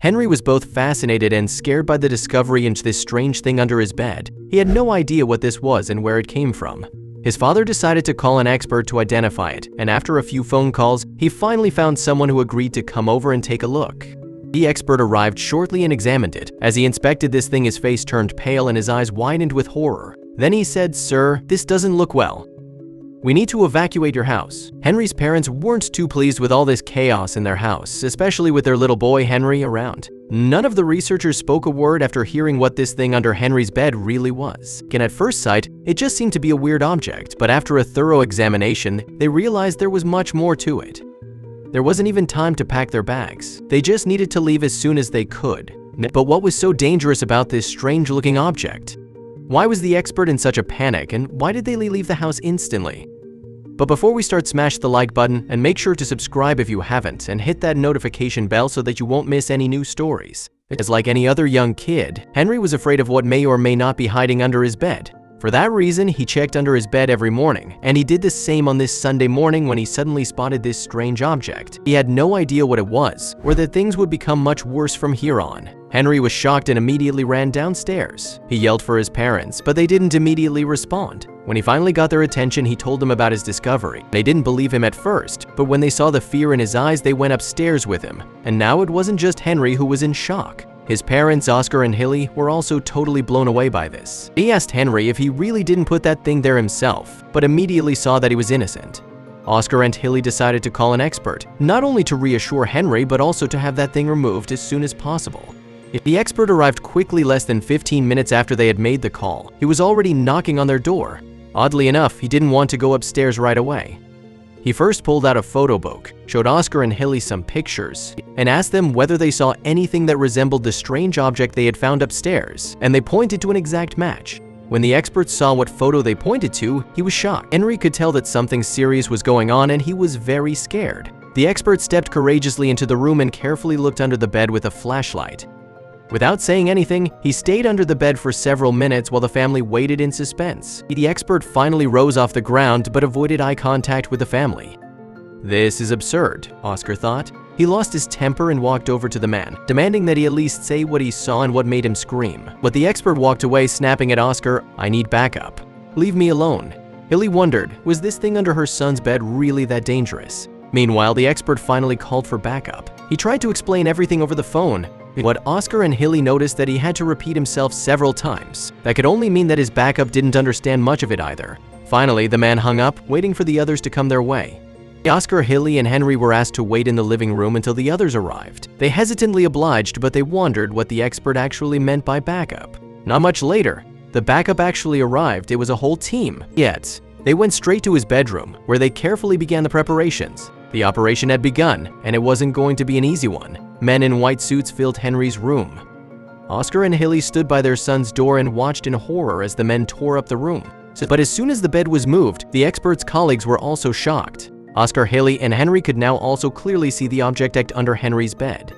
Henry was both fascinated and scared by the discovery into this strange thing under his bed. He had no idea what this was and where it came from. His father decided to call an expert to identify it, and after a few phone calls, he finally found someone who agreed to come over and take a look. The expert arrived shortly and examined it. As he inspected this thing, his face turned pale and his eyes widened with horror. Then he said, "Sir, this doesn't look well. We need to evacuate your house." Henry's parents weren't too pleased with all this chaos in their house, especially with their little boy Henry around. None of the researchers spoke a word after hearing what this thing under Henry's bed really was. And at first sight, it just seemed to be a weird object, but after a thorough examination, they realized there was much more to it. There wasn't even time to pack their bags. They just needed to leave as soon as they could. But what was so dangerous about this strange-looking object? Why was the expert in such a panic, and why did they leave the house instantly? But before we start, smash the like button and make sure to subscribe if you haven't, and hit that notification bell so that you won't miss any new stories. As like any other young kid, Henry was afraid of what may or may not be hiding under his bed. For that reason, he checked under his bed every morning, and he did the same on this Sunday morning when he suddenly spotted this strange object. He had no idea what it was, or that things would become much worse from here on. Henry was shocked and immediately ran downstairs. He yelled for his parents, but they didn't immediately respond. When he finally got their attention, he told them about his discovery. They didn't believe him at first, but when they saw the fear in his eyes, they went upstairs with him. And now it wasn't just Henry who was in shock. His parents, Oscar and Hilly, were also totally blown away by this. He asked Henry if he really didn't put that thing there himself, but immediately saw that he was innocent. Oscar and Hilly decided to call an expert, not only to reassure Henry, but also to have that thing removed as soon as possible. The expert arrived quickly, less than 15 minutes after they had made the call. He was already knocking on their door. Oddly enough, he didn't want to go upstairs right away. He first pulled out a photo book, showed Oscar and Hilly some pictures, and asked them whether they saw anything that resembled the strange object they had found upstairs, and they pointed to an exact match. When the experts saw what photo they pointed to, he was shocked. Henry could tell that something serious was going on, and he was very scared. The expert stepped courageously into the room and carefully looked under the bed with a flashlight. Without saying anything, he stayed under the bed for several minutes while the family waited in suspense. The expert finally rose off the ground but avoided eye contact with the family. This is absurd, Oscar thought. He lost his temper and walked over to the man, demanding that he at least say what he saw and what made him scream. But the expert walked away, snapping at Oscar, "I need backup. Leave me alone." Hilly wondered, was this thing under her son's bed really that dangerous? Meanwhile, the expert finally called for backup. He tried to explain everything over the phone. What Oscar and Hilly noticed that he had to repeat himself several times. That could only mean that his backup didn't understand much of it either. Finally, the man hung up, waiting for the others to come their way. Oscar, Hilly, and Henry were asked to wait in the living room until the others arrived. They hesitantly obliged, but they wondered what the expert actually meant by backup. Not much later, the backup actually arrived. It was a whole team. Yet, they went straight to his bedroom, where they carefully began the preparations. The operation had begun, and it wasn't going to be an easy one. Men in white suits filled Henry's room. Oscar and Hilly stood by their son's door and watched in horror as the men tore up the room. But as soon as the bed was moved, the expert's colleagues were also shocked. Oscar, Hilly, and Henry could now also clearly see the object under Henry's bed.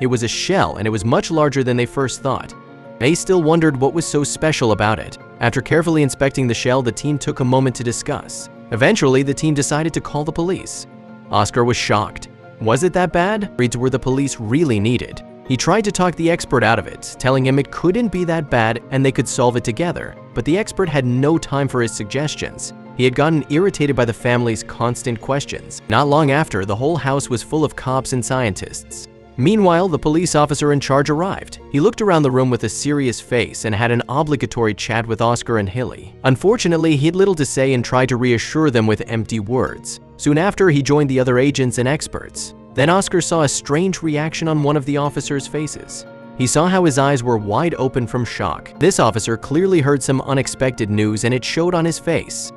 It was a shell, and it was much larger than they first thought. They still wondered what was so special about it. After carefully inspecting the shell, the team took a moment to discuss. Eventually, the team decided to call the police. Oscar was shocked. Was it that bad? Reads were the police really needed. He tried to talk the expert out of it, telling him it couldn't be that bad and they could solve it together. But the expert had no time for his suggestions. He had gotten irritated by the family's constant questions. Not long after, the whole house was full of cops and scientists. Meanwhile, the police officer in charge arrived. He looked around the room with a serious face and had an obligatory chat with Oscar and Hilly. Unfortunately, he had little to say and tried to reassure them with empty words. Soon after, he joined the other agents and experts. Then Oscar saw a strange reaction on one of the officers' faces. He saw how his eyes were wide open from shock. This officer clearly heard some unexpected news and it showed on his face.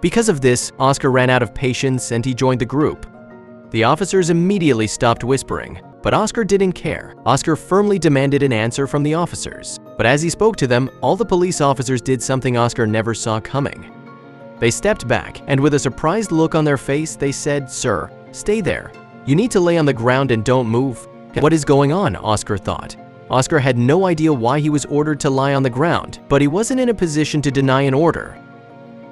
Because of this, Oscar ran out of patience and he joined the group. The officers immediately stopped whispering, but Oscar didn't care. Oscar firmly demanded an answer from the officers. But as he spoke to them, all the police officers did something Oscar never saw coming. They stepped back, and with a surprised look on their face, they said, "Sir, stay there. You need to lay on the ground and don't move." What is going on? Oscar thought. Oscar had no idea why he was ordered to lie on the ground, but he wasn't in a position to deny an order.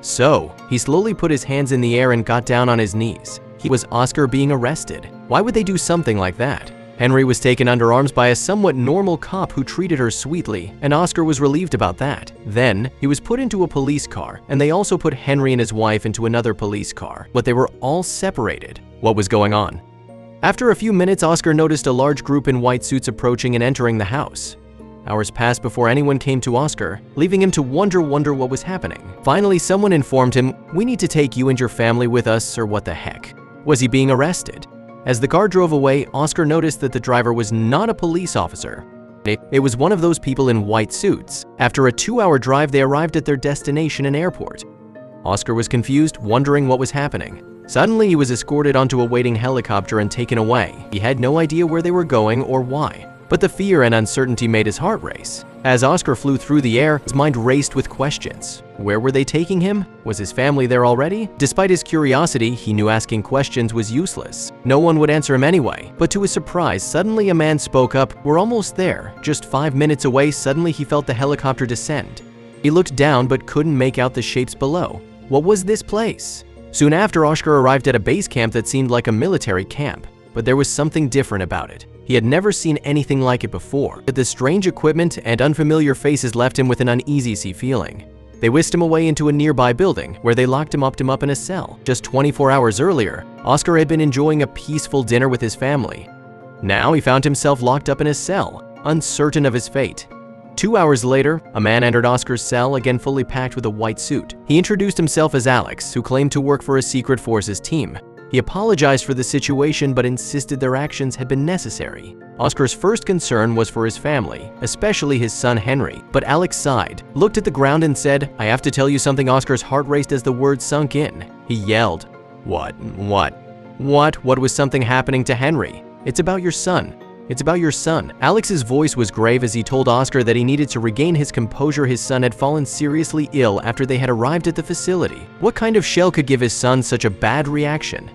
So, he slowly put his hands in the air and got down on his knees. Was Oscar being arrested? Why would they do something like that? Henry was taken under arms by a somewhat normal cop who treated her sweetly, and Oscar was relieved about that. Then, he was put into a police car, and they also put Henry and his wife into another police car, but they were all separated. What was going on? After a few minutes, Oscar noticed a large group in white suits approaching and entering the house. Hours passed before anyone came to Oscar, leaving him to wonder what was happening. Finally, someone informed him, "We need to take you and your family with us, or what the heck." Was he being arrested? As the car drove away, Oscar noticed that the driver was not a police officer. It was one of those people in white suits. After a 2-hour drive, they arrived at their destination, an airport. Oscar was confused, wondering what was happening. Suddenly, he was escorted onto a waiting helicopter and taken away. He had no idea where they were going or why, but the fear and uncertainty made his heart race. As Oscar flew through the air, his mind raced with questions. Where were they taking him? Was his family there already? Despite his curiosity, he knew asking questions was useless. No one would answer him anyway. But to his surprise, suddenly a man spoke up. "We're almost there." Just 5 minutes away, suddenly he felt the helicopter descend. He looked down but couldn't make out the shapes below. What was this place? Soon after, Oscar arrived at a base camp that seemed like a military camp, but there was something different about it. He had never seen anything like it before. The strange equipment and unfamiliar faces left him with an uneasy feeling. They whisked him away into a nearby building, where they locked him up in a cell. Just 24 hours earlier, Oscar had been enjoying a peaceful dinner with his family. Now he found himself locked up in a cell, uncertain of his fate. 2 hours later, a man entered Oscar's cell, again fully packed with a white suit. He introduced himself as Alex, who claimed to work for a secret forces team. He apologized for the situation but insisted their actions had been necessary. Oscar's first concern was for his family, especially his son Henry, but Alex sighed, looked at the ground and said, "I have to tell you something." Oscar's heart raced as the words sunk in. He yelled, What was something happening to Henry? It's about your son. It's about your son." Alex's voice was grave as he told Oscar that he needed to regain his composure. His son had fallen seriously ill after they had arrived at the facility. What kind of shell could give his son such a bad reaction?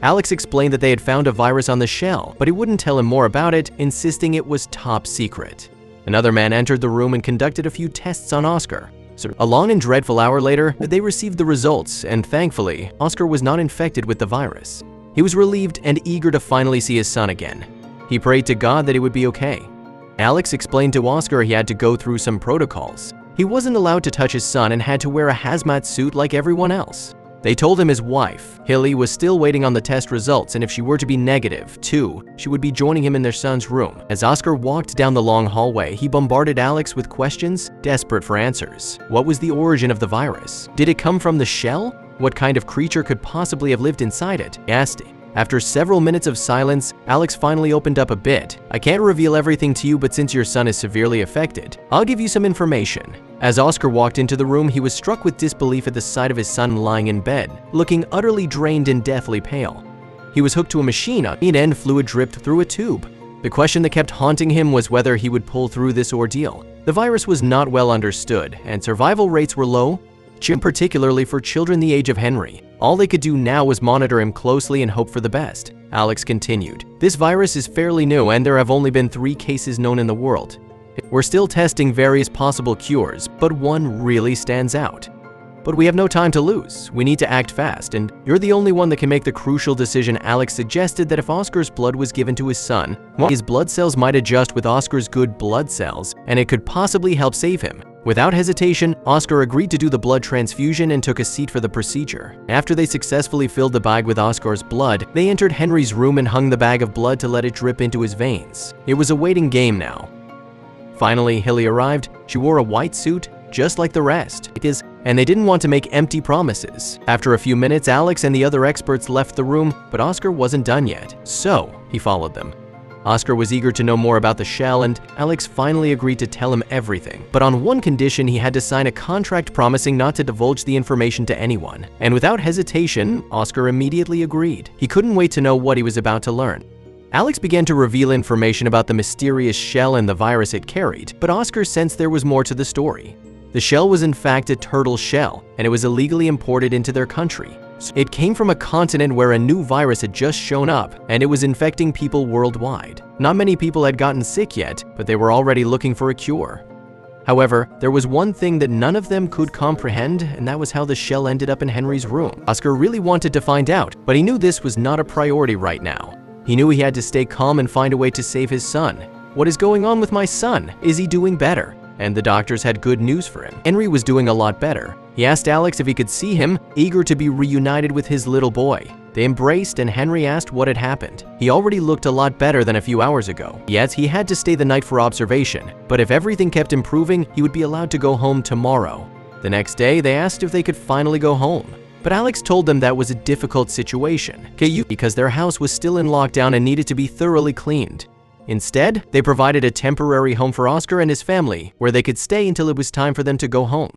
Alex explained that they had found a virus on the shell, but he wouldn't tell him more about it, insisting it was top secret. Another man entered the room and conducted a few tests on Oscar. A long and dreadful hour later, they received the results, and thankfully, Oscar was not infected with the virus. He was relieved and eager to finally see his son again. He prayed to God that it would be okay. Alex explained to Oscar he had to go through some protocols. He wasn't allowed to touch his son and had to wear a hazmat suit like everyone else. They told him his wife, Hilly, was still waiting on the test results, and if she were to be negative, too, she would be joining him in their son's room. As Oscar walked down the long hallway, he bombarded Alex with questions, desperate for answers. What was the origin of the virus? Did it come from the shell? What kind of creature could possibly have lived inside it? He asked. After several minutes of silence, Alex finally opened up a bit. "I can't reveal everything to you, but since your son is severely affected, I'll give you some information." As Oscar walked into the room, he was struck with disbelief at the sight of his son lying in bed, looking utterly drained and deathly pale. He was hooked to a machine, and fluid dripped through a tube. The question that kept haunting him was whether he would pull through this ordeal. The virus was not well understood, and survival rates were low, particularly for children the age of Henry. All they could do now was monitor him closely and hope for the best. Alex continued, "This virus is fairly new, and there have only been 3 cases known in the world. We're still testing various possible cures, but one really stands out. But we have no time to lose. We need to act fast, and you're the only one that can make the crucial decision." Alex suggested that if Oscar's blood was given to his son, his blood cells might adjust with Oscar's good blood cells, and it could possibly help save him. Without hesitation, Oscar agreed to do the blood transfusion and took a seat for the procedure. After they successfully filled the bag with Oscar's blood, they entered Henry's room and hung the bag of blood to let it drip into his veins. It was a waiting game now. Finally, Hilly arrived. She wore a white suit, just like the rest, and they didn't want to make empty promises. After a few minutes, Alex and the other experts left the room, but Oscar wasn't done yet, so he followed them. Oscar was eager to know more about the shell, and Alex finally agreed to tell him everything. But on one condition, he had to sign a contract promising not to divulge the information to anyone. And without hesitation, Oscar immediately agreed. He couldn't wait to know what he was about to learn. Alex began to reveal information about the mysterious shell and the virus it carried, but Oscar sensed there was more to the story. The shell was in fact a turtle shell, and it was illegally imported into their country. It came from a continent where a new virus had just shown up, and it was infecting people worldwide. Not many people had gotten sick yet, but they were already looking for a cure. However, there was one thing that none of them could comprehend, and that was how the shell ended up in Henry's room. Oscar really wanted to find out, but he knew this was not a priority right now. He knew he had to stay calm and find a way to save his son. What is going on with my son? Is he doing better? And the doctors had good news for him. Henry was doing a lot better. He asked Alex if he could see him, eager to be reunited with his little boy. They embraced and Henry asked what had happened. He already looked a lot better than a few hours ago. Yet he had to stay the night for observation, but if everything kept improving, he would be allowed to go home tomorrow. The next day, they asked if they could finally go home. But Alex told them that was a difficult situation because their house was still in lockdown and needed to be thoroughly cleaned. Instead, they provided a temporary home for Oscar and his family where they could stay until it was time for them to go home.